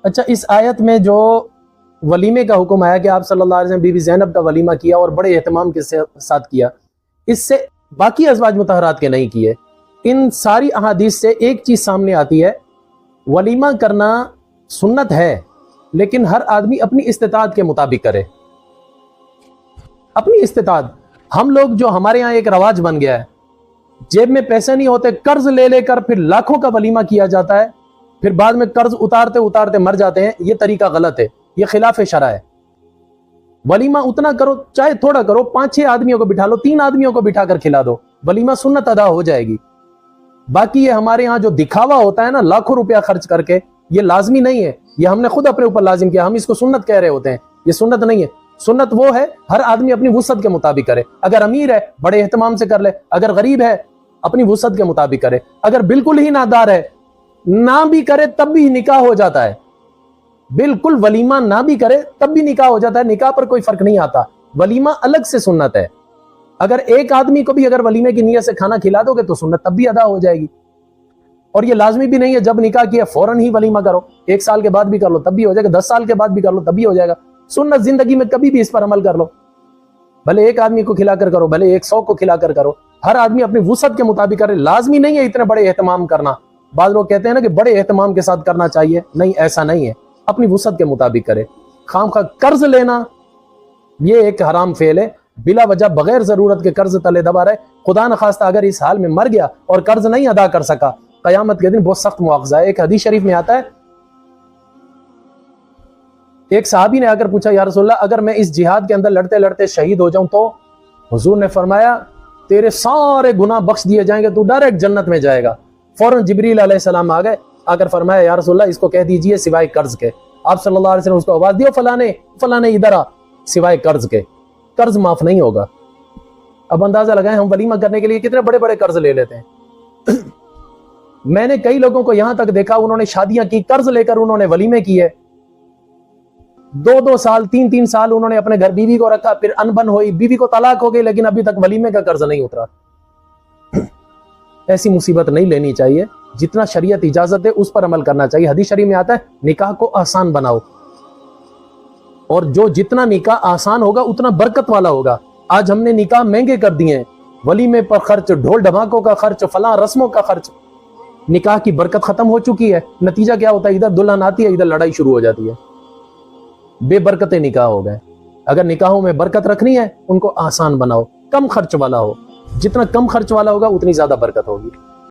اچھا، اس آیت میں جو ولیمے کا حکم آیا کہ آپ صلی اللہ علیہ وسلم بی بی زینب کا ولیمہ کیا اور بڑے اہتمام کے ساتھ کیا، اس سے باقی ازواج مطہرات کے نہیں کیے، ان ساری احادیث سے ایک چیز سامنے آتی ہے، ولیمہ کرنا سنت ہے لیکن ہر آدمی اپنی استطاعت کے مطابق کرے، اپنی استطاعت۔ ہم لوگ جو ہمارے ہاں ایک رواج بن گیا ہے، جیب میں پیسے نہیں ہوتے، قرض لے لے کر پھر لاکھوں کا ولیمہ کیا جاتا ہے، پھر بعد میں قرض اتارتے اتارتے مر جاتے ہیں۔ یہ طریقہ غلط ہے، یہ خلاف شرع ہے۔ ولیمہ اتنا کرو، چاہے تھوڑا کرو، 5-6 آدمیوں کو بٹھا لو، 3 آدمیوں کو بٹھا کر کھلا دو، ولیمہ سنت ادا ہو جائے گی۔ باقی یہ ہمارے ہاں جو دکھاوا ہوتا ہے نا، لاکھوں روپیہ خرچ کر کے، یہ لازمی نہیں ہے، یہ ہم نے خود اپنے اوپر لازم کیا، ہم اس کو سنت کہہ رہے ہوتے ہیں، یہ سنت نہیں ہے۔ سنت وہ ہے ہر آدمی اپنی وسعت کے مطابق کرے، اگر امیر ہے بڑے اہتمام سے کر لے، اگر غریب ہے اپنی وسعت کے مطابق کرے، اگر بالکل ہی نادار ہے نہ بھی کرے تب بھی نکاح ہو جاتا ہے، بالکل ولیمہ نہ بھی کرے تب بھی نکاح ہو جاتا ہے، نکاح پر کوئی فرق نہیں آتا، ولیمہ الگ سے سنت ہے۔ اگر ایک آدمی کو بھی اگر ولیمے کی نیت سے کھانا کھلا دو گے تو سنت تب بھی ادا ہو جائے گی، اور یہ لازمی بھی نہیں ہے جب نکاح کیا فوراً ہی ولیمہ کرو، 1 سال کے بعد بھی کر لو تب بھی ہو جائے گا، 10 سال کے بعد بھی کر لو تب بھی ہو جائے گا۔ سنت زندگی میں کبھی بھی اس پر عمل کر لو، بھلے ایک آدمی کو کھلا کر کرو، بھلے 100 کو کھلا کر کرو، ہر آدمی اپنی وسعت کے مطابق کرے، لازمی نہیں ہے اتنے بڑے اہتمام کرنا۔ بعض لوگ کہتے ہیں نا کہ بڑے اہتمام کے ساتھ کرنا چاہیے، نہیں، ایسا نہیں ہے، اپنی وسعت کے مطابق کرے۔ خام خواہ قرض لینا یہ ایک حرام فعل ہے، بلا وجہ بغیر ضرورت کے قرض تلے دبا رہے، خدا نخواستہ اگر اس حال میں مر گیا اور قرض نہیں ادا کر سکا، قیامت کے دن بہت سخت مواخذہ ہے۔ ایک حدیث شریف میں آتا ہے، ایک صحابی نے آ کر پوچھا، یا رسول اللہ اگر میں اس جہاد کے اندر لڑتے لڑتے شہید ہو جاؤں تو؟ حضور نے فرمایا تیرے سارے گناہ بخش دیے جائیں گے، تو ڈائریکٹ جنت میں جائے گا۔ فوراً جبریل علیہ السلام آ گئے، آ کر فرمایا یا رسول اللہ اس کو کہہ دیجئے سوائے قرض کے۔ آپ صلی اللہ علیہ وسلم اس کو آواز دیو، فلانے ادھر آ، سوائے قرض کے، قرض معاف نہیں ہوگا۔ اب اندازہ لگائیں ہم ولیمہ کرنے کے لیے کتنے بڑے بڑے قرض لے لیتے ہیں۔ میں نے کئی لوگوں کو یہاں تک دیکھا انہوں نے شادیاں کی، قرض لے کر انہوں نے ولیمے کیے، 2 سال 3 سال انہوں نے اپنے گھر بیوی کو رکھا، پھر انبن ہوئی، بیوی کو طلاق ہو گئی، لیکن ابھی تک ولیمے کا قرض نہیں اترا۔ ایسی مصیبت نہیں لینی چاہیے، جتنا شریعت اجازت ہے اس پر عمل کرنا چاہیے۔ حدیث شریف میں آتا ہے نکاح کو آسان بناؤ، اور جو جتنا نکاح آسان ہوگا اتنا برکت والا ہوگا۔ آج ہم نے نکاح مہنگے کر دیے ہیں، ولیمے پر خرچ، ڈھول ڈھماکوں کا خرچ، فلاں رسموں کا خرچ، نکاح کی برکت ختم ہو چکی ہے۔ نتیجہ کیا ہوتا ہے؟ ادھر دلہن آتی ہے، ادھر لڑائی شروع ہو جاتی ہے، بے برکت نکاح ہو گئے۔ اگر نکاحوں میں برکت رکھنی ہے ان کو آسان بناؤ، کم خرچ والا ہو، جتنا کم خرچ والا ہوگا اتنی زیادہ برکت ہوگی۔